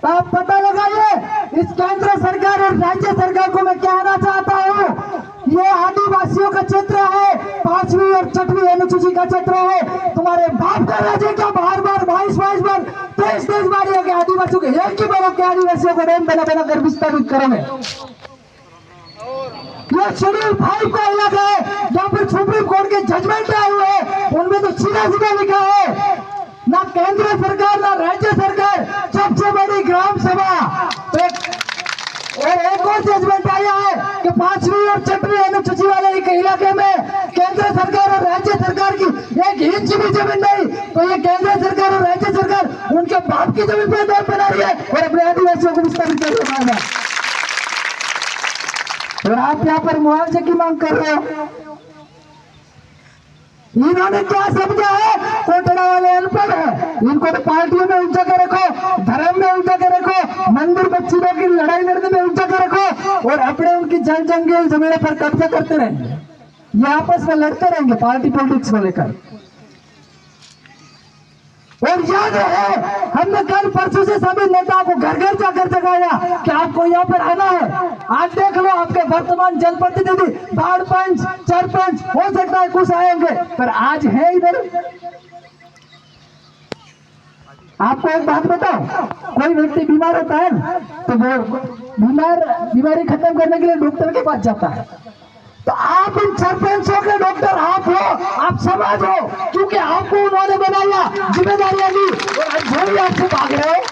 आप पता लगाइए। इस केंद्र सरकार और राज्य सरकार को मैं कहना चाहता हूँ, ये आदिवासियों का क्षेत्र है, 5वीं और 6वीं अनुसूची का क्षेत्र है। तुम्हारे बाप का राज्य क्या बार बार 22 बार 23 बार ये आदिवासियों के एक ही बार के आदिवासियों को डैम बना बना कर विस्थापित करोगे। ये शेड्यूल 5 का इलाका है जहाँ पर सुप्रीम कोर्ट के जजमेंट आए हुए हैं, उनमें तो सीधा सीधा लिखा है, ना केंद्र सरकार ना राज्य सरकार, सबसे बड़ी ग्राम सभा। और एक और जजमेंट आया है कि 5वीं और 6वीं अनुसूची वाले इलाके में केंद्र सरकार और राज्य सरकार की 1 इंच भी जमीन नहीं, तो ये केंद्र सरकार और राज्य सरकार उनके बाप की जमीन पर डैम बना रही है और अपने आदिवासियों को विस्थापित कर रहा है। और आप यहाँ पर मुआवजे की मांग कर रहे हो। इन्होंने क्या समझा है, कोटड़ा वाले अनपढ़ है, इनको तो पार्टियों में उलझा के रखो, धर्म में उलझा के रखो, मंदिर बच्चियों की लड़ाई लड़ने में उलझा के रखो और अपने उनकी जंगल जमीन पर कब्जा करते रहेंगे। ये आपस में लड़ते रहेंगे पार्टी पॉलिटिक्स को लेकर। और याद है, हमने कल परसों से सभी नेताओं को घर घर जाकर जगाया कि आपको यहाँ पर आना है। आज देख लो, आपके वर्तमान जनप्रतिनिधि, वार्ड पंच, सरपंच, हो सकता है कुछ आएंगे, पर आज है इधर। आपको एक बात बताओ, कोई व्यक्ति बीमार होता है तो वो बीमारी खत्म करने के लिए डॉक्टर के पास जाता है। तो आप इन सरपंचों के डॉक्टर आप हो, आप समाज हो, क्योंकि आपको उन्होंने बनाया, जिम्मेदारियां दी और आज जो भी आपसे भाग रहे हो।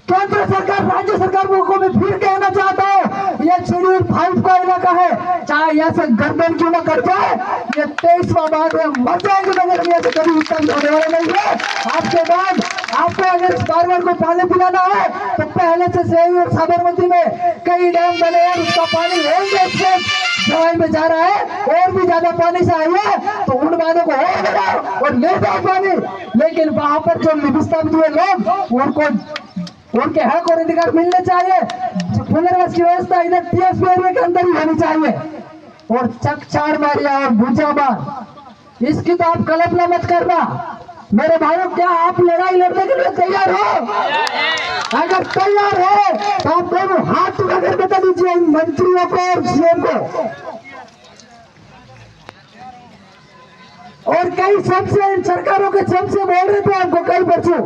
केंद्र सरकार राज्य सरकार को मैं फिर कहना चाहता हूँ, यह शेड्यूल 5 का इलाका है, चाहे यहाँ से गर्दन क्यों न कट जाए, ये 23वां बार मर जाएंगे मगर यहाँ से कभी उत्तर होने वाला नहीं है। आपके बाद आपको अगर इस बार को पानी पिलाना है तो पहले से सही और साबरमती में कई डैम बने हैं, उसका पानी जवाई में जा रहा है, और भी ज्यादा पानी से आई है तो उन बातों को और लगाओ और ले जाओ पानी। लेकिन वहां पर जो विस्थापित हुए लोग, उनको उनके हक और अधिकार मिलने चाहिए। पुनर्वास की व्यवस्था इधर टीएसपी एरिया के अंदर ही होनी चाहिए। और चकचार मारिया और भूजाबान, इसकी तो आप कल्पना मत करना मेरे भाइयों। क्या आप लड़ाई लड़ने के लिए तैयार हो? अगर तैयार हो तो आप दोनों हाथ उठाकर बता दीजिए मंत्रियों को और सीएम को। और कई सबसे सरकारों के सबसे बोल रहे थे आपको कई परसों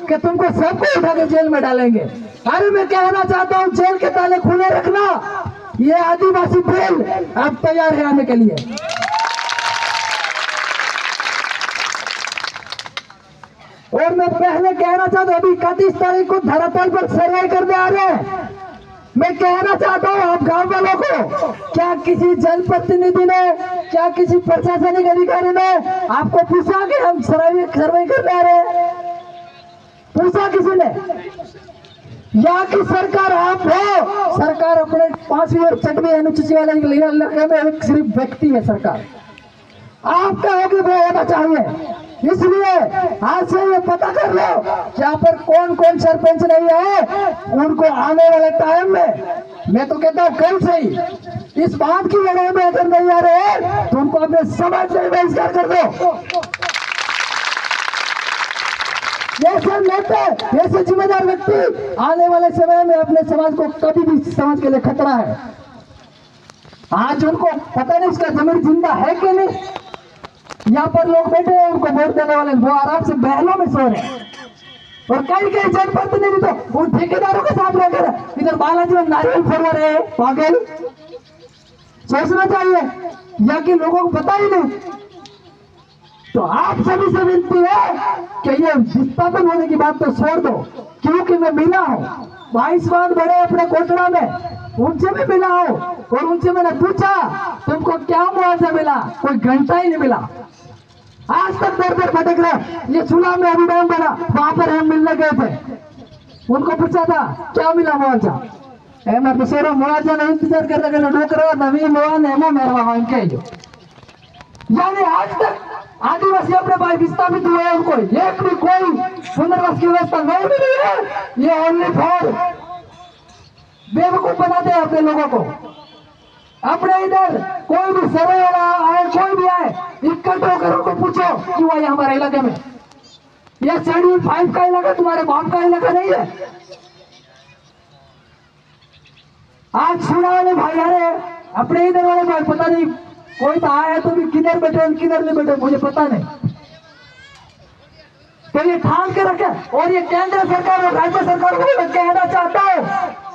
कि तुमको सबको उठा के जेल में डालेंगे। अरे मैं कहना चाहता हूँ, जेल के ताले खुले रखना। ये आदिवासी बिल अब तैयार है आने के लिए। और मैं पहले कहना चाहता हूँ, अभी 31 तारीख को धरातल पर सर्वे करने आ रहे हैं। मैं कहना चाहता हूँ आप गांव वालों को, क्या किसी जनप्रतिनिधि ने, क्या किसी प्रशासनिक अधिकारी ने आपको पूछा कि हम सर्वे करने आ रहे हैं? पूछा किसी ने? या कि सरकार आप हो? सरकार अपने 5वीं और 6वीं अनुसूची वाले इलाके में एक सिर्फ व्यक्ति है सरकार, आपका आगे वो होना चाहिए। इसलिए आज से ये पता कर लो यहाँ पर कौन कौन सरपंच नहीं है, उनको आने वाले टाइम में, मैं तो कहता हूँ कल से ही इस बात की लड़ाई में अगर नहीं आ रहे हैं तो उनको अपने समाज से बहिष्कार कर दो। जैसे नेता, जैसे जिम्मेदार व्यक्ति आने वाले समय में अपने समाज को कभी भी समाज के लिए खतरा है। आज उनको पता नहीं उसका जमीन जिंदा है कि नहीं। यहाँ पर लोग बैठे हैं, उनको वोट देने वाले, वो आराम से बहनों में सो रहे हैं। और कई कई जनप्रतिनिधि तो उन ठेकेदारों के साथ रहकर इधर बालाजी में नारियल फोड़ रहे हैं। पागल, सोचना चाहिए, यहाँ के लोगों को पता ही नहीं। तो आप सभी से विनती है कि ये विस्थापन होने की बात तो छोड़ दो, क्योंकि मैं मिला हूँ 22 बार बड़े अपने कोटड़ा में, उनसे भी मिला हूँ और उनसे मैंने पूछा तुमको क्या मुआवजा मिला, कोई घंटा ही नहीं मिला। आज तक दर दर भटक रहे। ये सुना में अभी डैम बना, वहां पर हम मिलने गए थे, उनको पूछा था क्या मिला मुआवजा, मैं तो सोरा मुआवजा नहीं इंतजार कर रहे डोकरा नवी मुआ नेमो मेहरवा के। यानी आज तक आदिवासी अपने भाई विस्थापित हुए हैं, उनको एक भी कोई पुनर्वास की व्यवस्था नहीं मिली है। ये ओनली फॉर बेवकूफ बनाते हैं अपने लोगों को। अपने इधर कोई भी सर्वे वाला आए, कोई भी आए, इकट्ठे होकर उनको पूछो क्यों आए हमारे इलाके में। यह शेड्यूल 5 का इलाका तुम्हारे बाप का इलाका नहीं है। आज सुना वाले भाई आ रहे अपने इधर वाले भाई, पता नहीं कोई तो आया है तो भी किधर बैठे किधर नहीं बैठे मुझे पता नहीं। तो ये ठान के रखे, और ये केंद्र सरकार और राज्य सरकार को मैं कहना चाहता हूँ,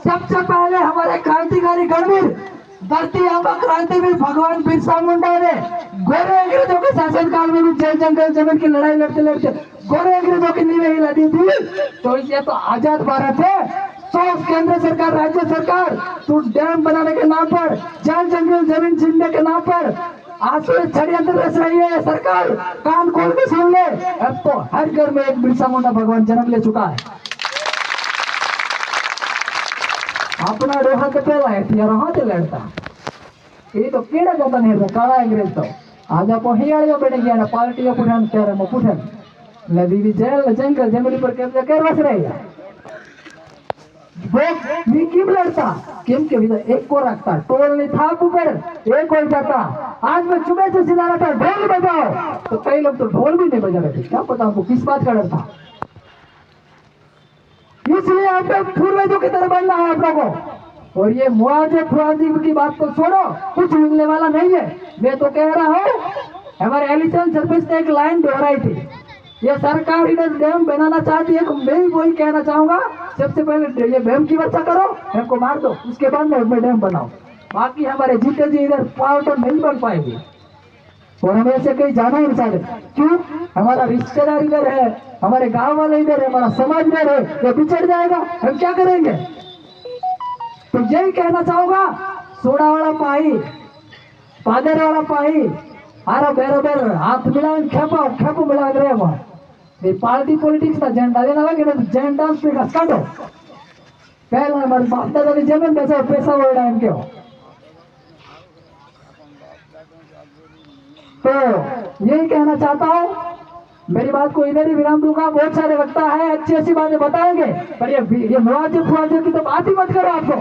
सबसे पहले हमारे क्रांतिकारी गणवीर धरती आबा क्रांतिवीर भगवान बिरसा मुंडा ने गोरे अंग्रेजों के शासनकाल में भी जेल जंगल जमीन की लड़ाई लड़ते लड़ते गोरे अंग्रेजों की नींवें हिला दी थी। तो ये तो आजाद भारत है। तो केंद्र सरकार राज्य सरकार तू डैम बनाने के नाम पर, जेल जंगल जमीन छीनने के नाम पर आंसू षड्यंत्र रच रही है सरकार। कान खोल के सुन ले, अब तो हर घर में एक बिरसा मुंडा भगवान जन्म ले चुका है। अपना रोहा के पहला है रहा थे लड़ता ये तो केड़ा जाता नहीं है काला अंग्रेज। तो आज आप हियाड़ियों बैठे गया ना पार्टियों पुठान कह रहे पुठन नदी भी जेल जंगल जमीन पर कब्जा कर बस रहे वो क्यों लड़ता किम के भीतर एक को रखता टोल नहीं था ऊपर एक हो जाता। आज मैं सुबह से सिला रहा था ढोल बजाओ तो कई लोग तो ढोल भी नहीं बजा रहे थे, क्या पता हमको किस बात का डर था। इसलिए आपको पूर्वजों की तरह बनना है आप लोगों को। और ये मुआवजे फुआवजे की बात को छोड़ो, कुछ मिलने वाला नहीं है। मैं तो कह रहा हूँ हमारे एलिसन सर्विस ने एक लाइन दोहराई थी, ये सरकार इधर डैम बनाना चाहती है। मैं भी वही कहना चाहूंगा, सबसे पहले ये डैम की व्यवस्था करो, डैम को मार दो, उसके बाद में डैम बनाओ। बाकी हमारे जीते जी इधर पावर तो नहीं बन पाएंगे और हमें ऐसे कहीं जाना ही नहीं चाहते। क्यों? हमारा रिश्तेदार इधर है, हमारे गांव वाले इधर है, हमारा समाज इधर है, ये बिछड़ जाएगा, हम क्या करेंगे? तो यही कहना चाहूंगा, सोडा वाला पाई पादर वाला पाई आरा बराबर हाथ मिला खेपा खेपो मिला रहे वहां ये पार्टी पॉलिटिक्स का झंडा देना लगे ना झंडा पे काटो। पहले हमारे बाप दादा ने जमीन पैसा पैसा बोल रहा है क्यों? तो यही कहना चाहता हूँ, मेरी बात को इधर ही विराम दूंगा। बहुत सारे वक्ता है अच्छी अच्छी बातें बताएंगे, पर ये मुआवजे फुआवजे की तो बात ही मत करो। आपको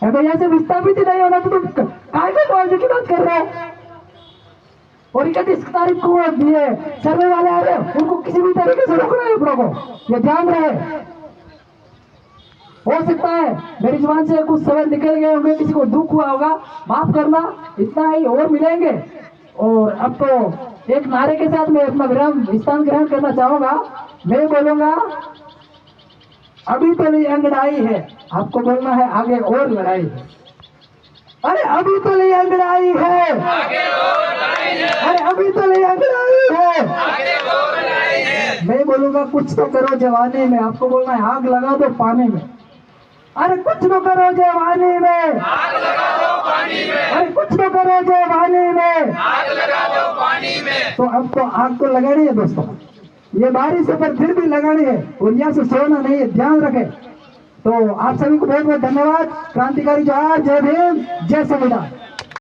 अगर यहाँ से विस्थापित ही नहीं होना तो तुम काय के मुआवजे की बात कर रहे हो? और 31 तारीख को दिए सर्वे वाले आ रहे हैं, उनको किसी भी तरीके से रोकना है। आप लोगों को ये ध्यान रहे। हो सकता है मेरी जुबान से कुछ शब्द निकल गए होंगे, किसी को दुख हुआ होगा, माफ करना। इतना ही और मिलेंगे। और अब तो एक नारे के साथ मैं अपना विराम स्थान ग्रहण करना चाहूंगा। मैं बोलूंगा अभी तो नहीं अंगड़ाई है, आपको बोलना है आगे और लड़ाई है। अरे अभी तो नहीं अंगड़ाई है, अरे अभी तो नहीं अंगड़ाई है। मैं बोलूंगा कुछ तो करो जवानी में, आपको बोलना है आग लगा दो पानी में। अरे कुछ तो करो जवानी में, आग लगा दो पानी में। अरे कुछ तो करो जवानी में, आग लगा दो पानी में। तो अब तो आग तो लगानी है दोस्तों, ये बारिश है पर फिर भी लगानी है। और यहाँ से सोना नहीं है, ध्यान रखें। तो आप सभी को बहुत बहुत धन्यवाद। क्रांतिकारी जोहार, जय भीम, जय संविधान।